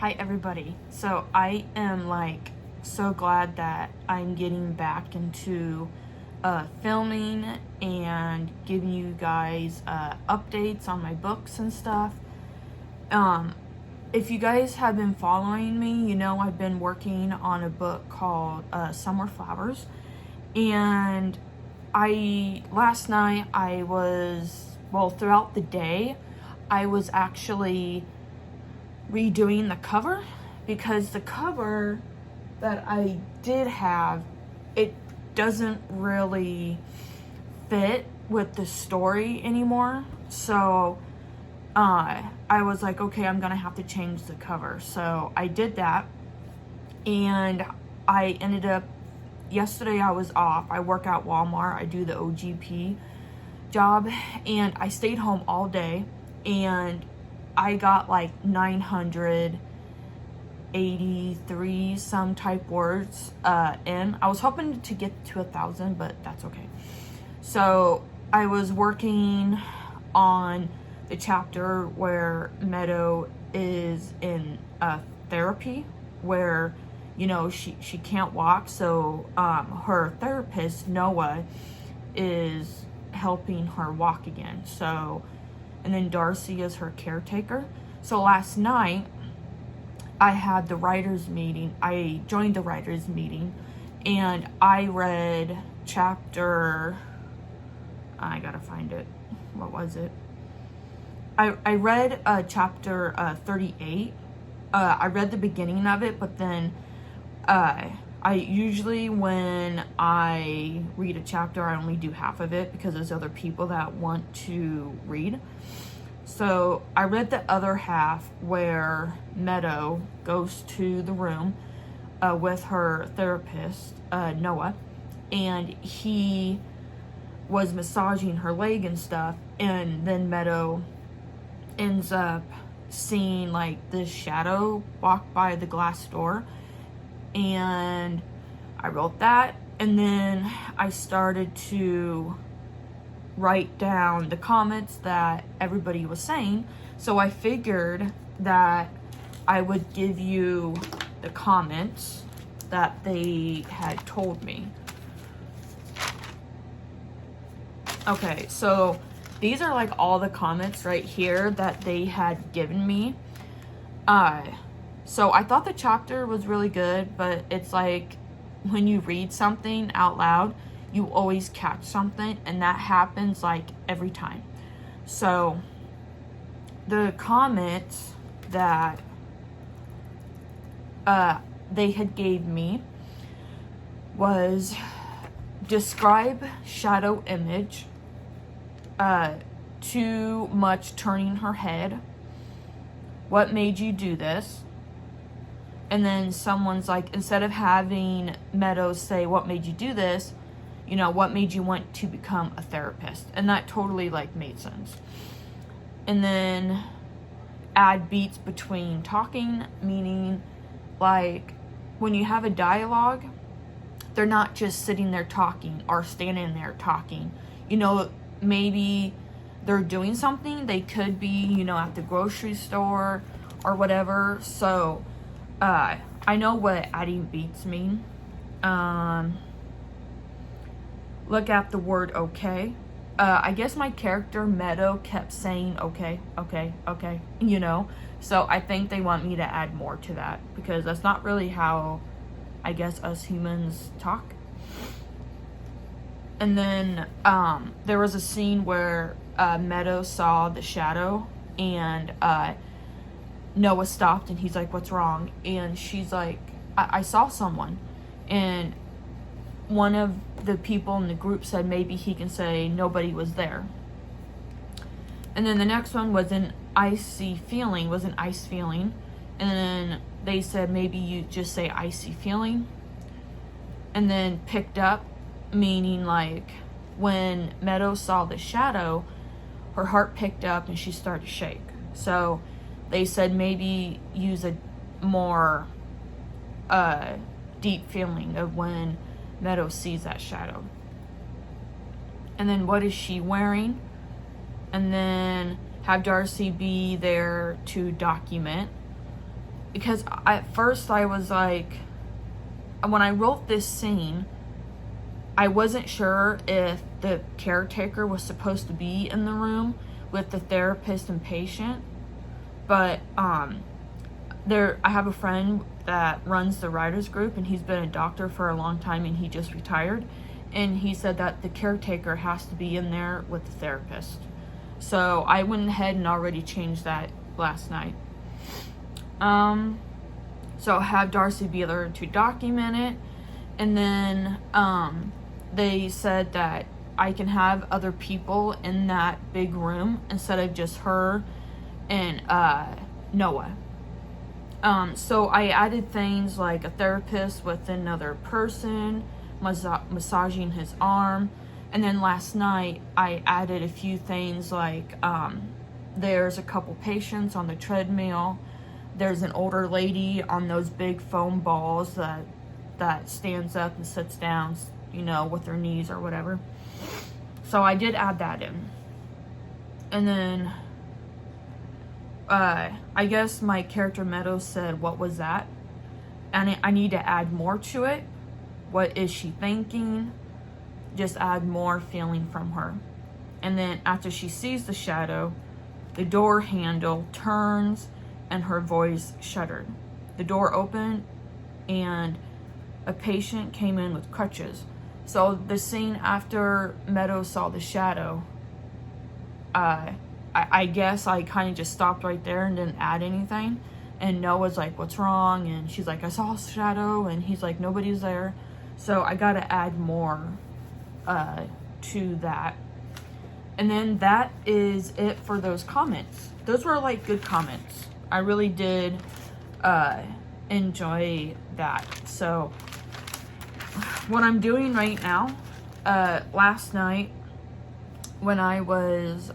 Hi everybody. So I am so glad that I'm getting back into filming and giving you guys updates on my books and stuff. If you guys have been following me, you know I've been working on a book called Summer Flowers, and last night throughout the day I was actually redoing the cover, because the cover that I did have, it doesn't really fit with the story anymore. So I was like, okay, I'm gonna have to change the cover. So I did that, and I ended up, yesterday I was off. I work at Walmart. I do the OGP job, and I stayed home all day, and I got like 983 some type words in. I was hoping to get to 1,000, but that's okay. So I was working on the chapter where Meadow is in therapy, where she can't walk, so her therapist Noah is helping her walk again. So, and then Darcy is her caretaker. So last night I had the writers meeting. I joined the writers meeting, and I read chapter, I gotta find it. What was it? I read chapter 38. I read the beginning of it, but then I usually, when I read a chapter, I only do half of it because there's other people that want to read. So I read the other half where Meadow goes to the room with her therapist, Noah, and he was massaging her leg and stuff, and then Meadow ends up seeing like this shadow walk by the glass door. And I wrote that, and then I started to write down the comments that everybody was saying. So I figured that I would give you the comments that they had told me. Okay, so these are like all the comments right here that they had given me. So I thought the chapter was really good, but it's like when you read something out loud, you always catch something, and that happens like every time. So the comments that they had gave me was, describe shadow image, too much turning her head, what made you do this? And then someone's like, instead of having Meadow say, what made you do this? What made you want to become a therapist? And that totally like made sense. And then add beats between talking, meaning like when you have a dialogue, they're not just sitting there talking or standing there talking. Maybe they're doing something. They could be, at the grocery store or whatever. So I know what adding beats mean. Look at the word okay. I guess my character Meadow kept saying okay, okay, okay, so I think they want me to add more to that, because that's not really how I guess us humans talk. And then there was a scene where Meadow saw the shadow, and Noah stopped, and he's like, what's wrong? And she's like, I saw someone. And one of the people in the group said maybe he can say nobody was there. And then the next one was an icy feeling, was an ice feeling. And then they said maybe you just say icy feeling. And then picked up, meaning like when Meadow saw the shadow, her heart picked up and she started to shake. So they said maybe use a more deep feeling of when Meadow sees that shadow. And then what is she wearing? And then have Darcy be there to document. because at first I was like, when I wrote this scene, I wasn't sure if the caretaker was supposed to be in the room with the therapist and patient, but I have a friend that runs the writers group, and he's been a doctor for a long time, and he just retired, and he said that the caretaker has to be in there with the therapist. So I went ahead and already changed that last night. So I had Darcy be there to document it, and then they said that I can have other people in that big room instead of just her and Noah. So I added things like a therapist with another person massaging his arm, and then last night I added a few things like there's a couple patients on the treadmill, there's an older lady on those big foam balls that stands up and sits down, you know, with her knees or whatever. So I did add that in. And then I guess my character Meadows said, what was that? And I need to add more to it. What is she thinking? Just add more feeling from her. And then after she sees the shadow, the door handle turns and her voice shuddered. The door opened and a patient came in with crutches. So the scene after Meadows saw the shadow, I guess I kind of just stopped right there and didn't add anything. And Noah's like, what's wrong? And she's like, I saw a shadow. And he's like, nobody's there. So I got to add more to that. And then that is it for those comments. Those were like good comments. I really did enjoy that. So what I'm doing right now, last night when I was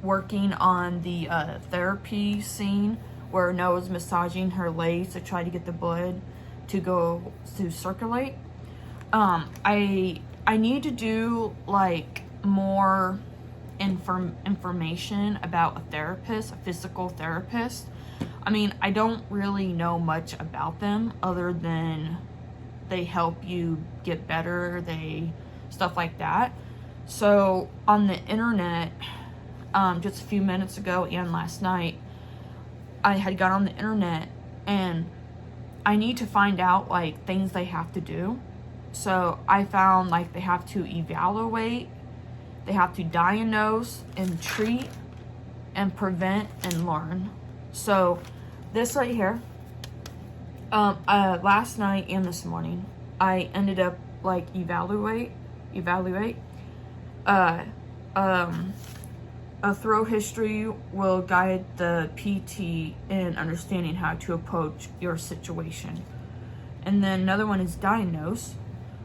working on the therapy scene where Noah's massaging her legs to try to get the blood to circulate, I need to do like more information about a therapist, a physical therapist. I mean, I don't really know much about them other than they help you get better, stuff like that. So on the internet, just a few minutes ago and last night, I had got on the internet and I need to find out like things they have to do. So I found like they have to evaluate, they have to diagnose and treat and prevent and learn. So this right here, last night and this morning, I ended up like evaluate. A thorough history will guide the PT in understanding how to approach your situation. And then another one is diagnose.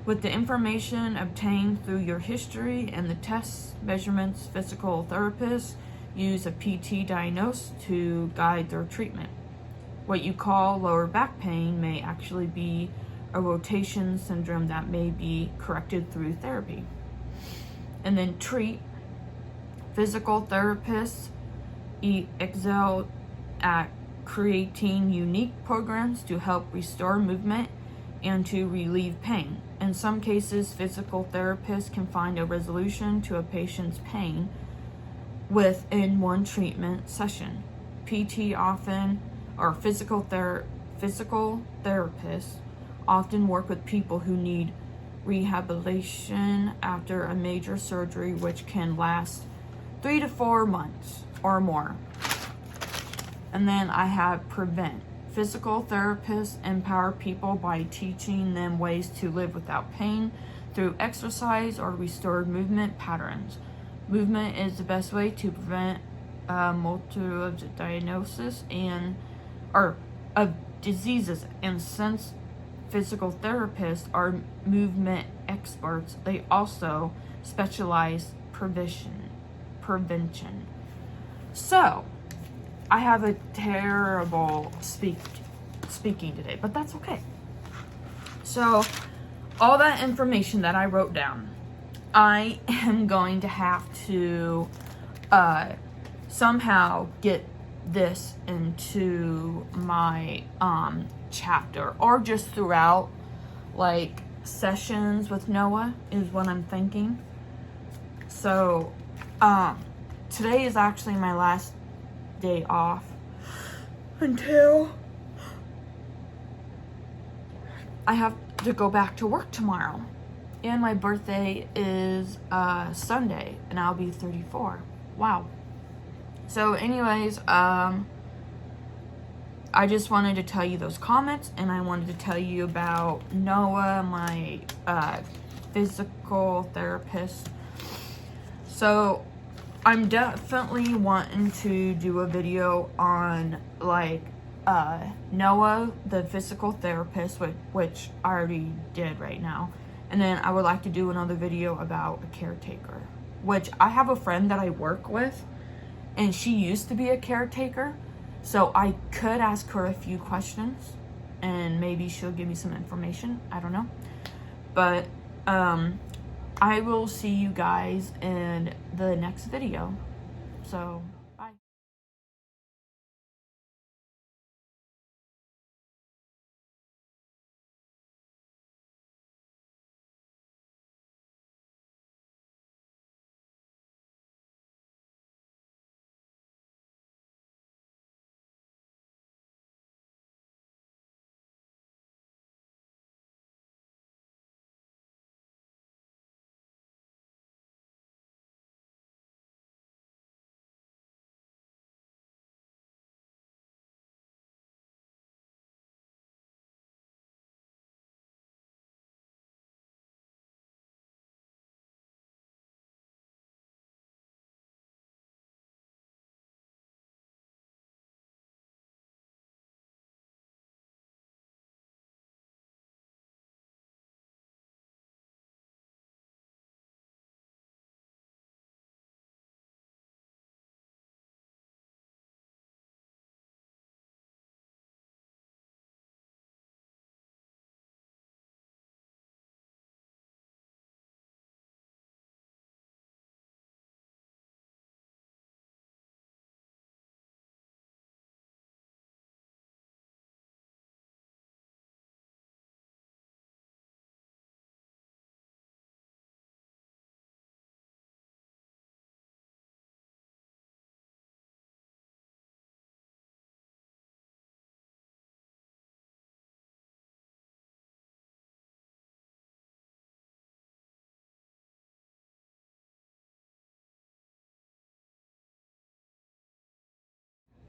With the information obtained through your history and the tests, measurements, physical therapists use a PT diagnose to guide their treatment. What you call lower back pain may actually be a rotation syndrome that may be corrected through therapy. And then treat. Physical therapists excel at creating unique programs to help restore movement and to relieve pain. In some cases, physical therapists can find a resolution to a patient's pain within one treatment session. PT often, or physical therapists often work with people who need rehabilitation after a major surgery, which can last 3 to 4 months or more. And then I have prevent. Physical therapists empower people by teaching them ways to live without pain through exercise or restored movement patterns. Movement is the best way to prevent multiple diagnosis of diseases. And since physical therapists are movement experts, they also specialize prevention. So I have a terrible speaking today, but that's okay. So all that information that I wrote down, I am going to have to somehow get this into my chapter, or just throughout, like sessions with Noah is what I'm thinking. So today is actually my last day off until I have to go back to work tomorrow. And my birthday is Sunday, and I'll be 34. Wow. So anyways, I just wanted to tell you those comments, and I wanted to tell you about Noah, my physical therapist. So I'm definitely wanting to do a video on like Noah, the physical therapist, which I already did right now. And then I would like to do another video about a caretaker, which I have a friend that I work with, and she used to be a caretaker. So I could ask her a few questions, and maybe she'll give me some information. I don't know. But I will see you guys in the next video. So, bye.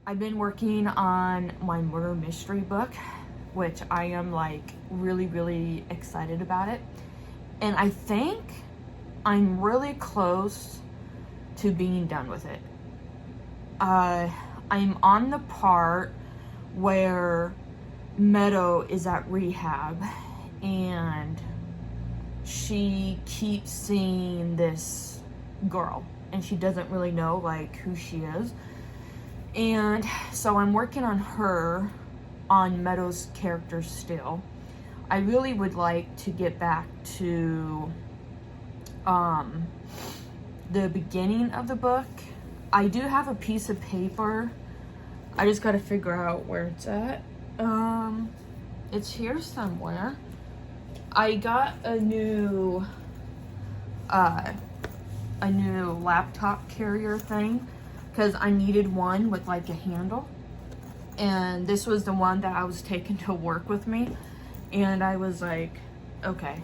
I've been working on my murder mystery book, which I am like really excited about it. And I think I'm really close to being done with it. I'm on the part where Meadow is at rehab, and she keeps seeing this girl, and she doesn't really know like who she is. And so I'm working on her, on Meadow's character still. I really would like to get back to the beginning of the book. I do have a piece of paper. I just got to figure out where it's at. It's here somewhere. I got a new laptop carrier thing, because I needed one with like a handle, and this was the one that I was taking to work with me, and I was like, okay,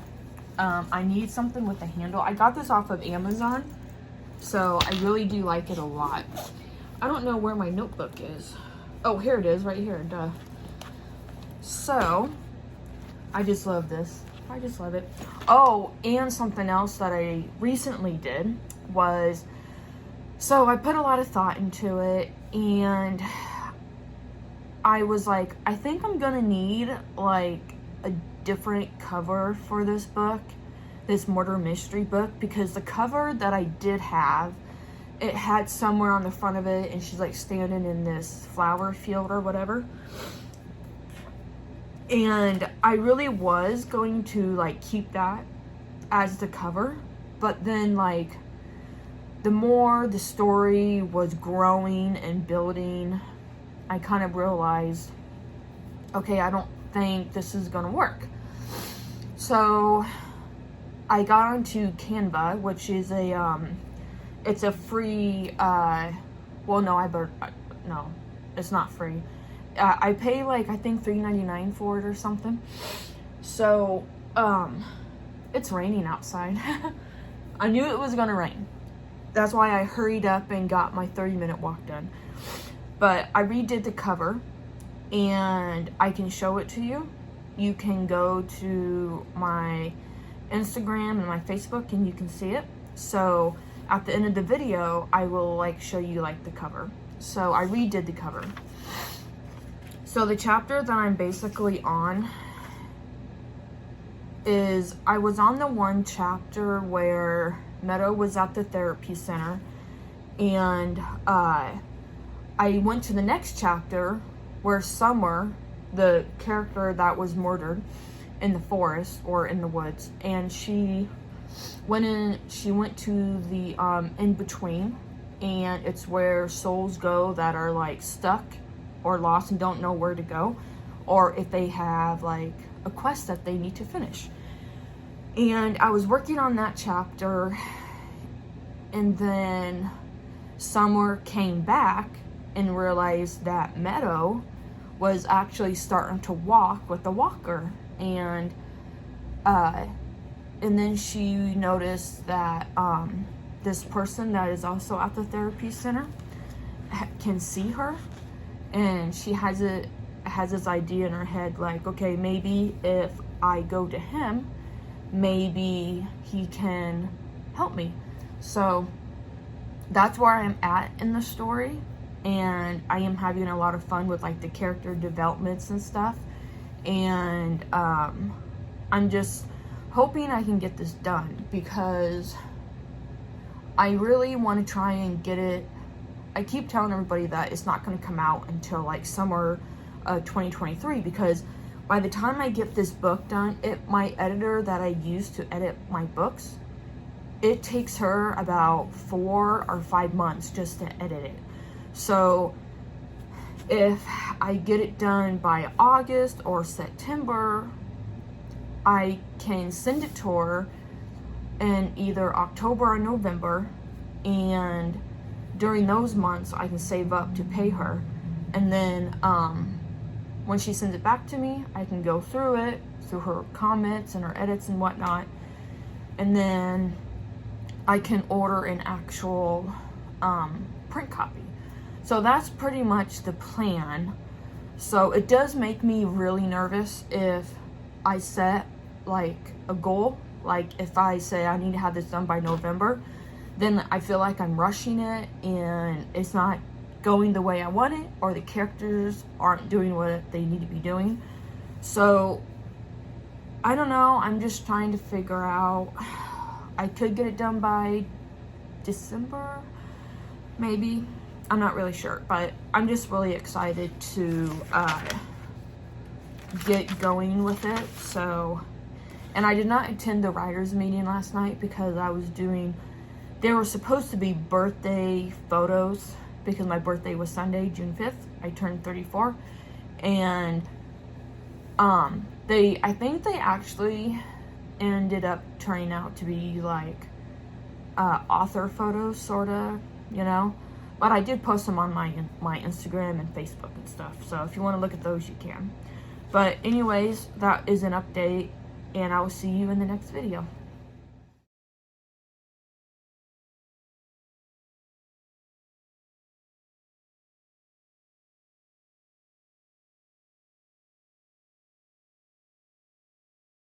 I need something with a handle. I got this off of Amazon, so I really do like it a lot. I don't know where my notebook is. Oh, here it is, right here, duh. So, I just love this. I just love it. Oh, and something else that I recently did was, so I put a lot of thought into it, and I was like, I think I'm gonna need like a different cover for this book, this murder mystery book, because the cover that I did have, it had somewhere on the front of it, and she's like standing in this flower field or whatever. And I really was going to like keep that as the cover, but then like the more the story was growing and building, I kind of realized, okay, I don't think this is gonna work. So I got onto Canva, which is it's a free, well, no, it's not free. I pay like, I think $3.99 for it or something. So, it's raining outside. I knew it was gonna rain. That's why I hurried up and got my 30-minute walk done. But I redid the cover, and I can show it to you. You can go to my Instagram and my Facebook and you can see it. So at the end of the video, I will like show you like the cover. So I redid the cover. So the chapter that I'm basically on is, I was on the one chapter where Meadow was at the therapy center, and I went to the next chapter where Summer, the character that was murdered in the forest or in the woods, and she went to the in-between, and it's where souls go that are like stuck or lost and don't know where to go, or if they have like a quest that they need to finish. And I was working on that chapter, and then Summer came back and realized that Meadow was actually starting to walk with the walker, and then she noticed that this person that is also at the therapy center can see her, and she has this idea in her head like, okay, maybe if I go to him, maybe he can help me. So that's where I'm at in the story, and I am having a lot of fun with like the character developments and stuff, and I'm just hoping I can get this done, because I really want to try and get it. I keep telling everybody that it's not going to come out until like summer 2023, because by the time I get this book done, my editor that I use to edit my books, it takes her about 4 or 5 months just to edit it. So if I get it done by August or September, I can send it to her in either October or November, and during those months I can save up to pay her, and then when she sends it back to me, I can go through it, through her comments and her edits and whatnot, and then I can order an actual print copy. So that's pretty much the plan. So it does make me really nervous if I set like a goal. Like if I say I need to have this done by November, then I feel like I'm rushing it and it's not going the way I want it, or the characters aren't doing what they need to be doing. So I don't know, I'm just trying to figure out. I could get it done by December, maybe. I'm not really sure, but I'm just really excited to get going with it. So, and I did not attend the writers meeting last night because I was there were supposed to be birthday photos, because my birthday was Sunday, June 5th. I turned 34, and I think they actually ended up turning out to be like author photos, sorta, you know. But I did post them on my Instagram and Facebook and stuff. So if you want to look at those, you can. But anyways, that is an update, and I will see you in the next video.